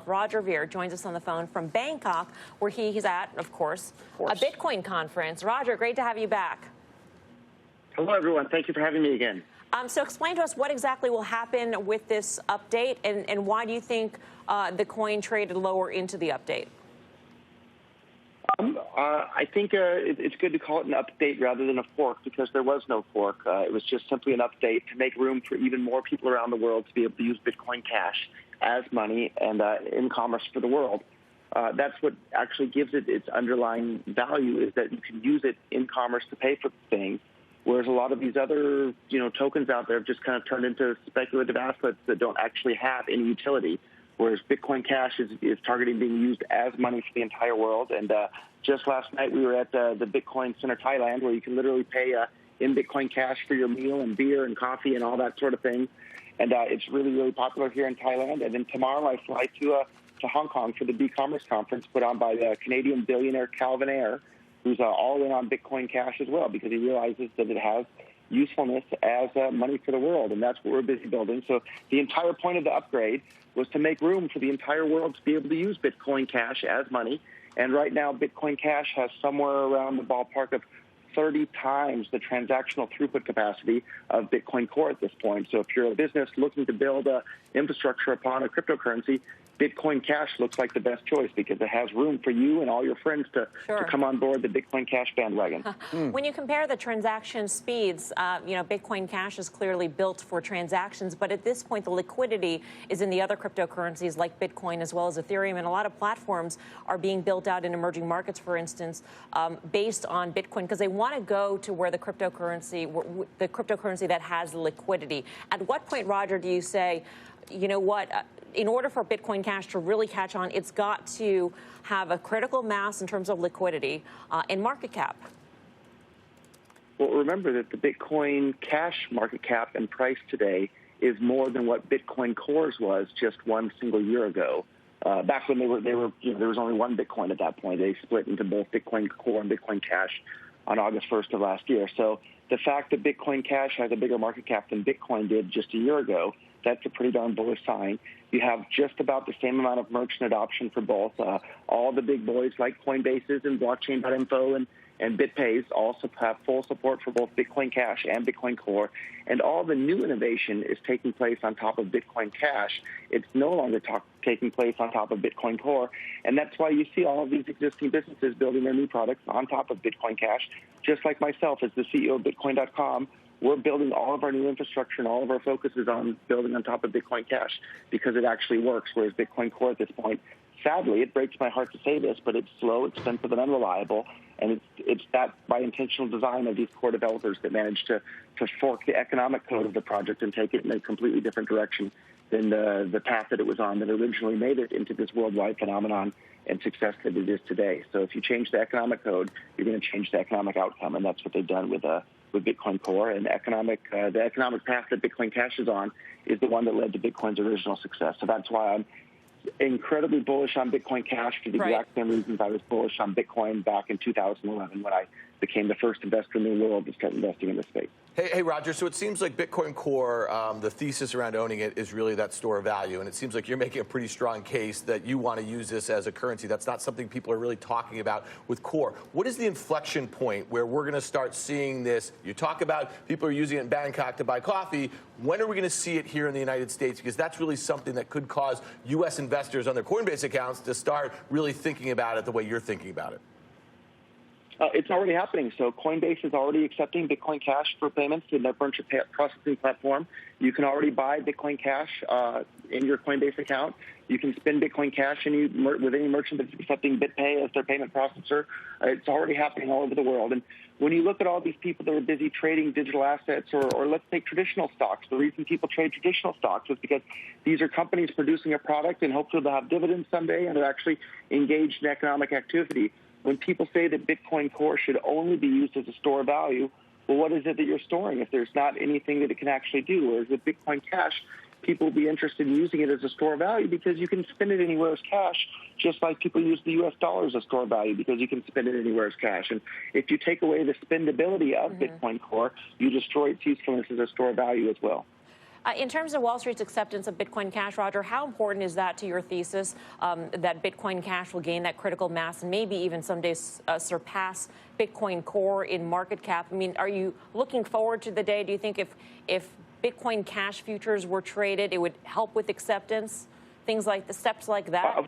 Roger Ver joins us on the phone from Bangkok, where he's at, of course, a Bitcoin conference. Roger, great to have you back. Hello, everyone. Thank you for having me again. So explain to us what exactly will happen with this update, and why do you think the coin traded lower into the update? I think it's good to call it an update rather than a fork, because there was no fork. It was just simply an update to make room for even more people around the world to be able to use Bitcoin Cash as money and in commerce for the world. That's what actually gives it its underlying value, is that you can use it in commerce to pay for things, whereas a lot of these other tokens out there have just kind of turned into speculative assets that don't actually have any utility. Whereas Bitcoin Cash is targeting being used as money for the entire world. And just last night we were at the Bitcoin Center Thailand, where you can literally pay in Bitcoin Cash for your meal and beer and coffee and all that sort of thing. And it's really, really popular here in Thailand. And then tomorrow I fly to Hong Kong for the B-Commerce Conference put on by the Canadian billionaire Calvin Ayre, who's all in on Bitcoin Cash as well, because he realizes that it has usefulness as money for the world, and that's what we're busy building. So the entire point of the upgrade was to make room for the entire world to be able to use Bitcoin Cash as money. And right now, Bitcoin Cash has somewhere around the ballpark of 30 times the transactional throughput capacity of Bitcoin Core at this point. So if you're a business looking to build infrastructure upon a cryptocurrency, Bitcoin Cash looks like the best choice, because it has room for you and all your friends to come on board the Bitcoin Cash bandwagon. When you compare the transaction speeds, Bitcoin Cash is clearly built for transactions, but at this point the liquidity is in the other cryptocurrencies like Bitcoin as well as Ethereum, and a lot of platforms are being built out in emerging markets, for instance, based on Bitcoin, because they want to go to where the cryptocurrency that has liquidity. At what point, Roger, do you say, you know what, in order for Bitcoin Cash to really catch on, it's got to have a critical mass in terms of liquidity and market cap? Well, remember that the Bitcoin Cash market cap and price today is more than what Bitcoin Core's was just one single year ago. Back when they were there was only one Bitcoin at that point. They split into both Bitcoin Core and Bitcoin Cash on August 1st of last year. So the fact that Bitcoin Cash has a bigger market cap than Bitcoin did just a year ago, that's a pretty darn bullish sign. You have just about the same amount of merchant adoption for both. All the big boys like Coinbase's and Blockchain.info and BitPay's also have full support for both Bitcoin Cash and Bitcoin Core. And all the new innovation is taking place on top of Bitcoin Cash. It's no longer taking place on top of Bitcoin Core. And that's why you see all of these existing businesses building their new products on top of Bitcoin Cash. Just like myself as the CEO of Bitcoin.com, we're building all of our new infrastructure, and all of our focus is on building on top of Bitcoin Cash because it actually works, whereas Bitcoin Core at this point, sadly, it breaks my heart to say this, but it's slow, expensive, and unreliable. And it's that by intentional design of these core developers that managed to fork the economic code of the project and take it in a completely different direction than the path that it was on that originally made it into this worldwide phenomenon and success that it is today. So if you change the economic code, you're going to change the economic outcome, and that's what they've done with Bitcoin Core. And the economic path that Bitcoin Cash is on is the one that led to Bitcoin's original success. So that's why I'm incredibly bullish on Bitcoin Cash for the exact same reasons I was bullish on Bitcoin back in 2011 when I became the first investor in the world to start investing in this space. Hey, Roger, so it seems like Bitcoin Core, the thesis around owning it is really that store of value, and it seems like you're making a pretty strong case that you want to use this as a currency. That's not something people are really talking about with Core. What is the inflection point where we're going to start seeing this? You talk about people are using it in Bangkok to buy coffee. When are we going to see it here in the United States? Because that's really something that could cause U.S. investors on their Coinbase accounts to start really thinking about it the way you're thinking about it. It's already happening. So Coinbase is already accepting Bitcoin Cash for payments in their merchant processing platform. You can already buy Bitcoin Cash in your Coinbase account. You can spend Bitcoin Cash with any merchant that's accepting BitPay as their payment processor. It's already happening all over the world. And when you look at all these people that are busy trading digital assets, or let's take traditional stocks, the reason people trade traditional stocks is because these are companies producing a product and hopefully they'll have dividends someday, and they're actually engaged in economic activity. When people say that Bitcoin Core should only be used as a store of value, well, what is it that you're storing if there's not anything that it can actually do? Whereas with Bitcoin Cash, people will be interested in using it as a store of value because you can spend it anywhere as cash, just like people use the U.S. dollar as a store of value because you can spend it anywhere as cash. And if you take away the spendability of Bitcoin Core, you destroy its usefulness as a store of value as well. In terms of Wall Street's acceptance of Bitcoin Cash, Roger, how important is that to your thesis that Bitcoin Cash will gain that critical mass and maybe even someday surpass Bitcoin Core in market cap? I mean, are you looking forward to the day? Do you think if Bitcoin Cash futures were traded, it would help with acceptance? Things like the steps like that?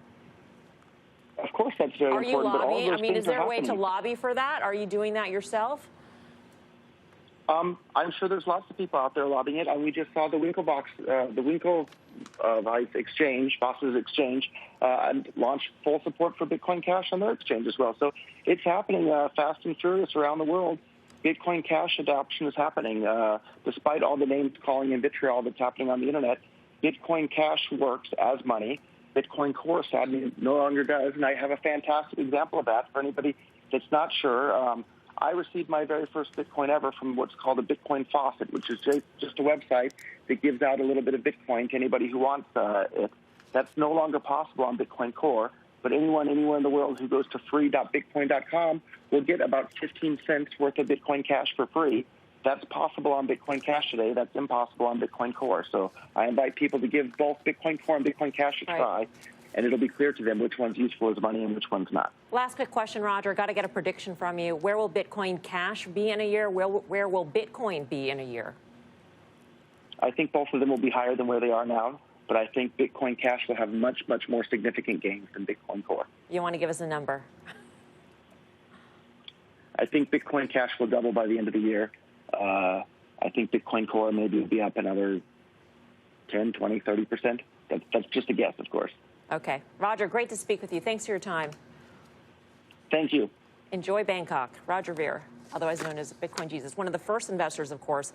Of course, that's very important. Are you lobbying? I mean, is there a way to lobby for that? Are you doing that yourself? I'm sure there's lots of people out there lobbying it, and we just saw the Winklevoss exchange, Voss's exchange, launch full support for Bitcoin Cash on their exchange as well. So it's happening fast and furious around the world. Bitcoin Cash adoption is happening, despite all the names calling in vitriol that's happening on the internet. Bitcoin Cash works as money. Bitcoin Core sadly no longer does, and I have a fantastic example of that for anybody that's not sure. I received my very first Bitcoin ever from what's called a Bitcoin faucet, which is just a website that gives out a little bit of Bitcoin to anybody who wants it. That's no longer possible on Bitcoin Core, but anyone anywhere in the world who goes to free.bitcoin.com will get about 15 cents worth of Bitcoin Cash for free. That's possible on Bitcoin Cash today. That's impossible on Bitcoin Core. So I invite people to give both Bitcoin Core and Bitcoin Cash a try. And it'll be clear to them which one's useful as money and which one's not. Last quick question, Roger. Got to get a prediction from you. Where will Bitcoin Cash be in a year? Where will Bitcoin be in a year? I think both of them will be higher than where they are now, but I think Bitcoin Cash will have much, much more significant gains than Bitcoin Core. You want to give us a number? I think Bitcoin Cash will double by the end of the year. I think Bitcoin Core maybe will be up another 10, 20, 30%. That's just a guess, of course. Okay. Roger, great to speak with you. Thanks for your time. Thank you. Enjoy Bangkok. Roger Ver, otherwise known as Bitcoin Jesus, one of the first investors, of course,